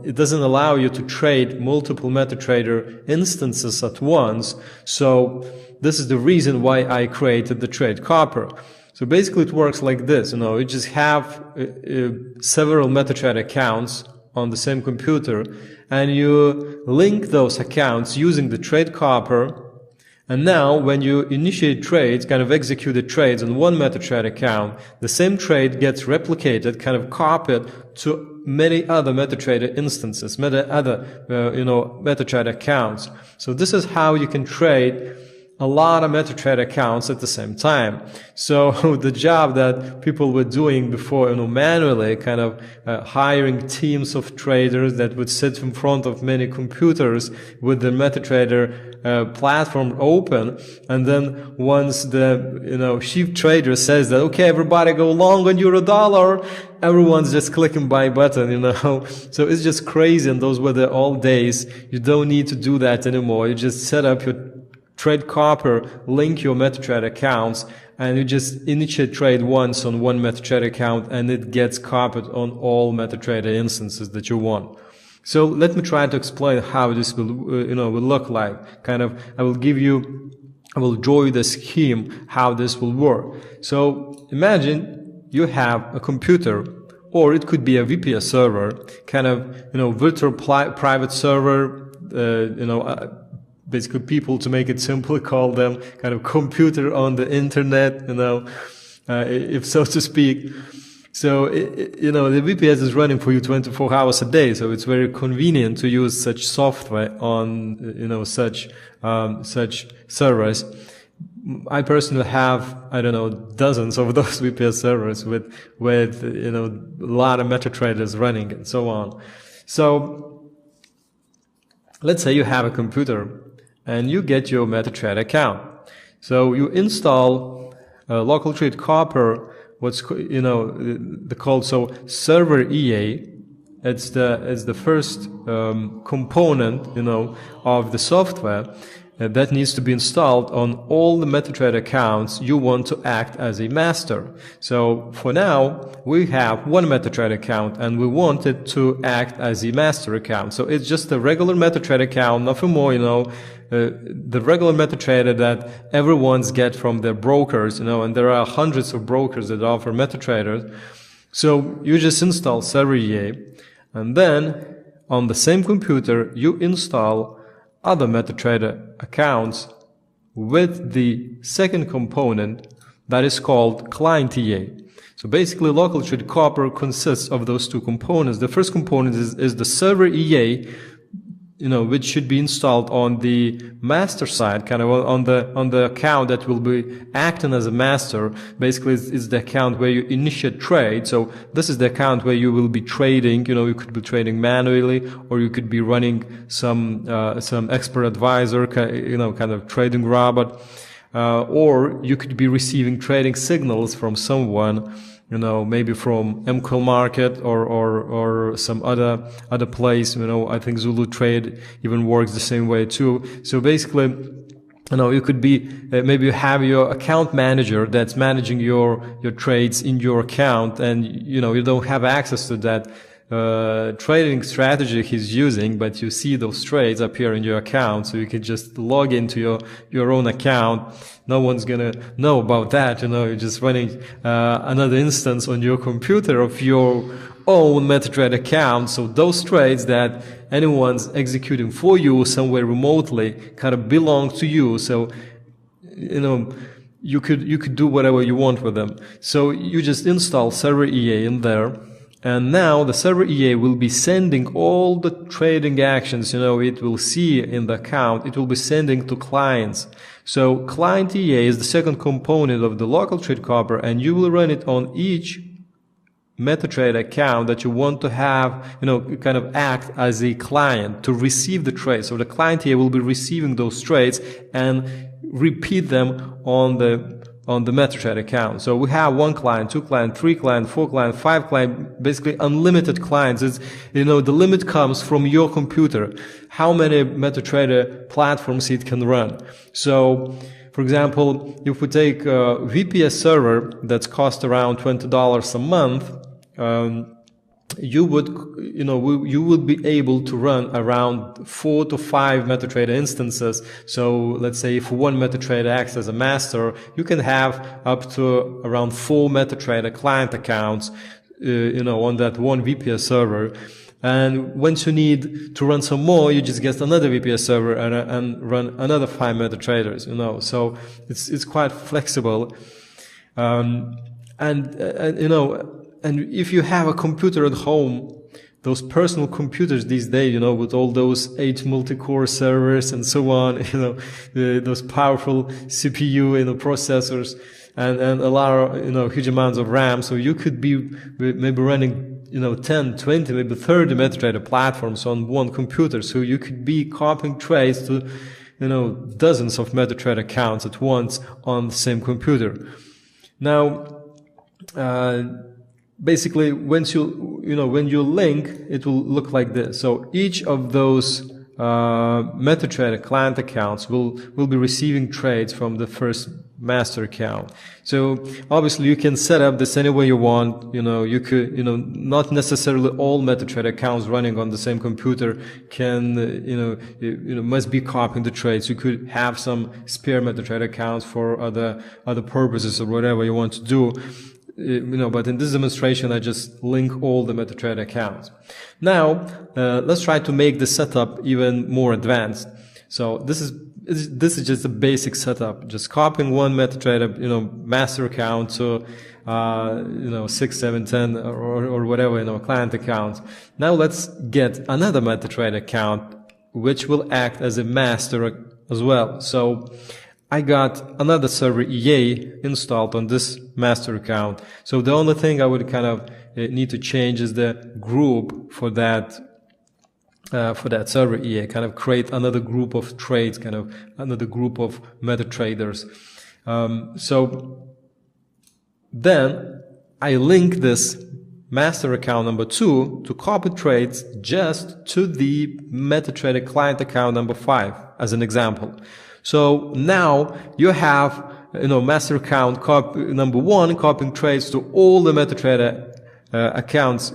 it doesn't allow you to trade multiple MetaTrader instances at once. So this is the reason why I created the Trade Copier. So basically it works like this, you just have several MetaTrader accounts on the same computer, and you link those accounts using the Trade Copier. And now when you initiate trades, kind of executed trades on one MetaTrader account, the same trade gets replicated, kind of copied to many other MetaTrader instances, MetaTrader accounts. So this is how you can trade a lot of MetaTrader accounts at the same time. So the job that people were doing before, manually, kind of hiring teams of traders that would sit in front of many computers with the MetaTrader platform open, and then once the chief trader says that, okay, everybody go long on $1, everyone's just clicking buy button, So it's just crazy, and those were the old days. You don't need to do that anymore. You just set up your Trade Copier, link your MetaTrader accounts, and you just initiate trade once on one MetaTrader account, and it gets copied on all MetaTrader instances that you want. So let me try to explain how this will, will look like. Kind of, I will draw you the scheme how this will work. So imagine you have a computer, or it could be a VPS server, kind of, virtual private server, basically people, to make it simple, call them kind of computer on the internet, if so to speak. So, the VPS is running for you 24 hours a day, so it's very convenient to use such software on, such servers. I personally have, dozens of those VPS servers with, a lot of MetaTraders running and so on. So, let's say you have a computer and you get your MetaTrader account. So you install local Trade Copier, what's the called server EA. It's the first component of the software that needs to be installed on all the MetaTrader accounts you want to act as a master. So for now, we have one MetaTrader account and we want it to act as a master account. So it's just a regular MetaTrader account, nothing more, the regular MetaTrader that everyone's get from their brokers, and there are hundreds of brokers that offer MetaTraders. So you just install server EA, and then on the same computer, you install other MetaTrader accounts with the second component that is called client EA. So basically, local Trade Copier consists of those two components. The first component is the server EA, which should be installed on the master side, kind of on the account that will be acting as a master. Basically, it's the account where you initiate trade. So this is the account where you will be trading. You could be trading manually, or you could be running some expert advisor, kind of trading robot, or you could be receiving trading signals from someone, maybe from MCO market or some other place. I think Zulu Trade even works the same way too. So basically, you could be, maybe you have your account manager that's managing your trades in your account, and, you don't have access to that trading strategy he's using, but you see those trades appear in your account, so you can just log into your own account. No one's gonna know about that, you're just running another instance on your computer of your own MetaTrader account. So those trades that anyone's executing for you somewhere remotely kind of belong to you. So, you could do whatever you want with them. So you just install server EA in there. And now the server EA will be sending all the trading actions, it will see in the account, it will be sending to clients. So client EA is the second component of the local Trade Copier, and you will run it on each MetaTrader account that you want to have, kind of act as a client to receive the trade. So the client EA will be receiving those trades and repeat them on the MetaTrader account. So we have 1 client, 2 client, 3 client, 4 client, 5 client, basically unlimited clients. It's, the limit comes from your computer, how many MetaTrader platforms it can run. So, for example, if we take a VPS server that's cost around $20 a month, you would, you would be able to run around 4 to 5 MetaTrader instances. So let's say if one MetaTrader acts as a master, you can have up to around 4 MetaTrader client accounts, on that one VPS server. And once you need to run some more, you just get another VPS server and run another 5 MetaTraders, so it's quite flexible. And if you have a computer at home, those personal computers these days, with all those 8 multi-core servers and so on, those powerful CPU, processors and a lot of, huge amounts of RAM. So you could be maybe running, 10, 20, maybe 30 MetaTrader platforms on one computer. So you could be copying trades to, dozens of MetaTrader accounts at once on the same computer. Now, basically, when you link, it will look like this. So each of those MetaTrader client accounts will be receiving trades from the first master account. So obviously you can set up this any way you want. You could, not necessarily all MetaTrader accounts running on the same computer can, must be copying the trades. You could have some spare MetaTrader accounts for other purposes or whatever you want to do. But in this demonstration, I just link all the MetaTrader accounts. Now, let's try to make the setup even more advanced. So this is just a basic setup, just copying one MetaTrader, master account to, 6, 7, 10 or whatever, client accounts. Now let's get another MetaTrader account, which will act as a master as well. So I got another server EA installed on this master account. So the only thing I would kind of need to change is the group for that server EA, kind of create another group of trades, kind of another group of MetaTraders. So then I link this master account number 2 to copy trades just to the MetaTrader client account number 5 as an example. So now you have, master account number 1 copying trades to all the MetaTrader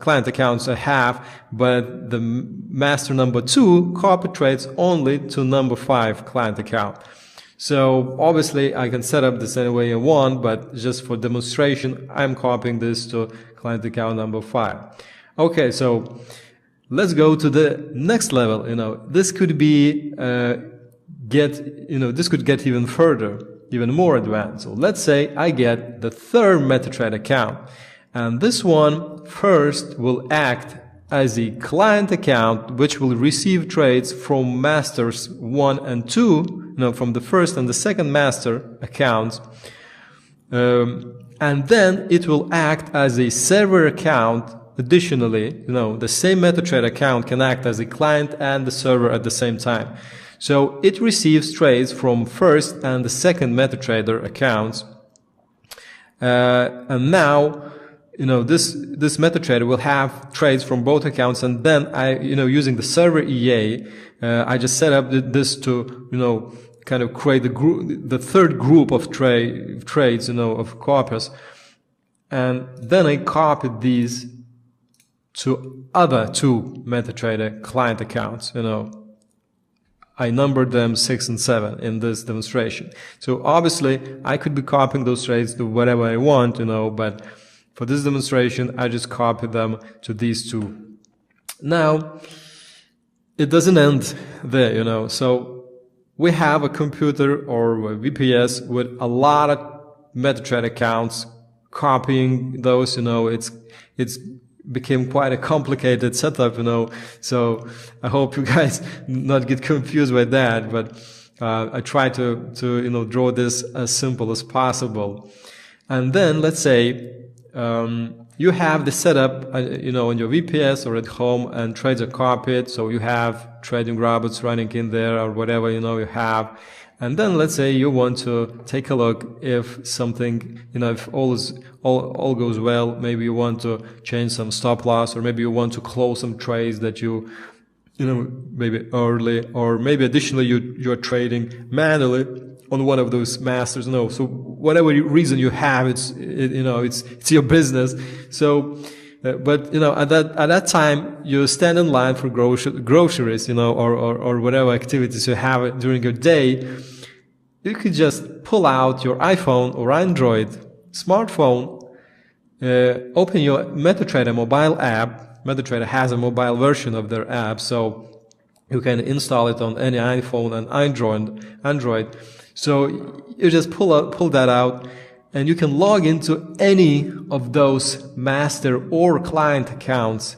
client accounts I have, but the master number 2 copy trades only to number 5 client account. So obviously I can set up this any way I want, but just for demonstration, I'm copying this to client account number 5. Okay, so let's go to the next level. This could be, this could get even further, even more advanced. So let's say I get the third MetaTrader account, and this one first will act as a client account, which will receive trades from masters 1 and 2, from the first and the second master accounts. And then it will act as a server account. Additionally, the same MetaTrader account can act as a client and the server at the same time. So it receives trades from first and the second MetaTrader accounts. And now, this MetaTrader will have trades from both accounts, and then using the server EA, I just set up this to, kind of create the third group of trades, of copies. And then I copied these to other 2 MetaTrader client accounts, I numbered them 6 and 7 in this demonstration. So obviously I could be copying those trades to whatever I want, but for this demonstration, I just copied them to these 2. Now, it doesn't end there, So we have a computer or a VPS with a lot of MetaTrader accounts, copying those, it's became quite a complicated setup, So I hope you guys not get confused by that, but I try to draw this as simple as possible. And then let's say you have the setup, on your VPS or at home, and trades are copied. So you have trading robots running in there or whatever, you have. And then let's say you want to take a look if something, if all goes well, maybe you want to change some stop loss, or maybe you want to close some trades that maybe early, or maybe additionally you're trading manually on one of those masters. So whatever reason you have, it's your business. So but you know, at that time, you stand in line for groceries, you know, or whatever activities you have during your day. You could just pull out your iPhone or Android smartphone, open your MetaTrader mobile app. MetaTrader has a mobile version of their app, so you can install it on any iPhone and Android. So you just pull that out, and you can log into any of those master or client accounts,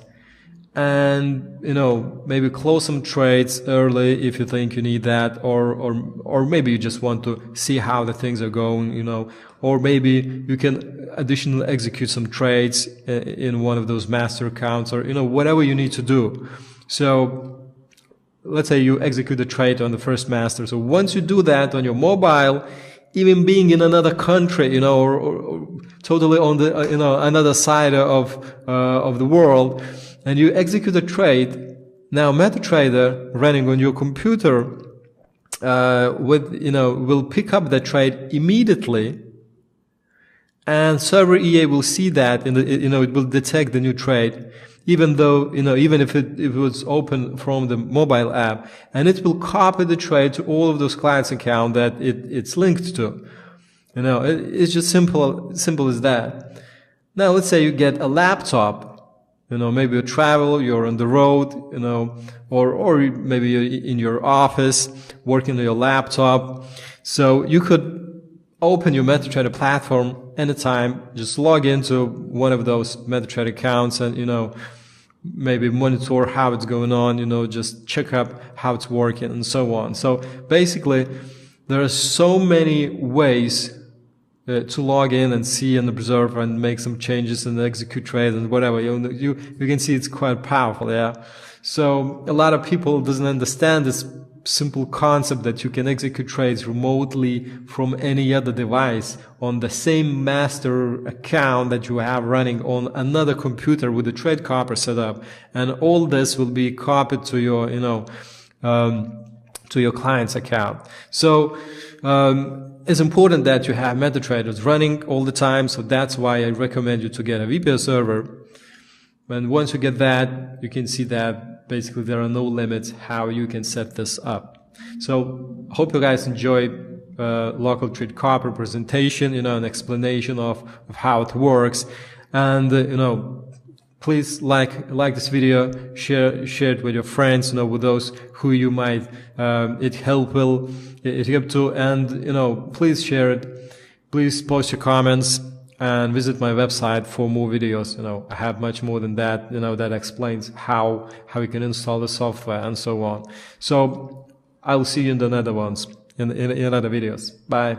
and you know, maybe close some trades early if you think you need that, or maybe you just want to see how the things are going, you know, or maybe you can additionally execute some trades in one of those master accounts, or you know, whatever you need to do. So let's say you execute a trade on the first master. So once you do that on your mobile, even being in another country, you know, or totally on the you know, another side of the world, and you execute a trade, now MetaTrader running on your computer will pick up that trade immediately, and server EA will see that it will detect the new trade, even though, you know, even if it was open from the mobile app, and it will copy the trade to all of those clients' account that it's linked to. You know, it's just simple as that. Now, let's say you get a laptop. You know, maybe you travel, you're on the road, you know, or maybe you're in your office working on your laptop. So you could open your MetaTrader platform anytime, just log into one of those MetaTrader accounts and, you know, maybe monitor how it's going on, you know, just check up how it's working and so on. So basically, there are so many ways to log in and see and observe and make some changes and execute trades and whatever. You can see it's quite powerful, yeah. So a lot of people doesn't understand this simple concept that you can execute trades remotely from any other device on the same master account that you have running on another computer with the Trade Copier setup, and all this will be copied to your, you know, to your client's account. So it's important that you have MetaTraders running all the time. So that's why I recommend you to get a VPS server. And once you get that, you can see that basically there are no limits how you can set this up. So hope you guys enjoyed local Trade Copier presentation, you know, an explanation of how it works. And you know, please like this video, share it with your friends, you know, with those who you might it help to, and you know, please share it. Please post your comments and visit my website for more videos. You know, I have much more than that, you know, that explains how you can install the software and so on. So I'll see you in the other ones, in other videos. Bye.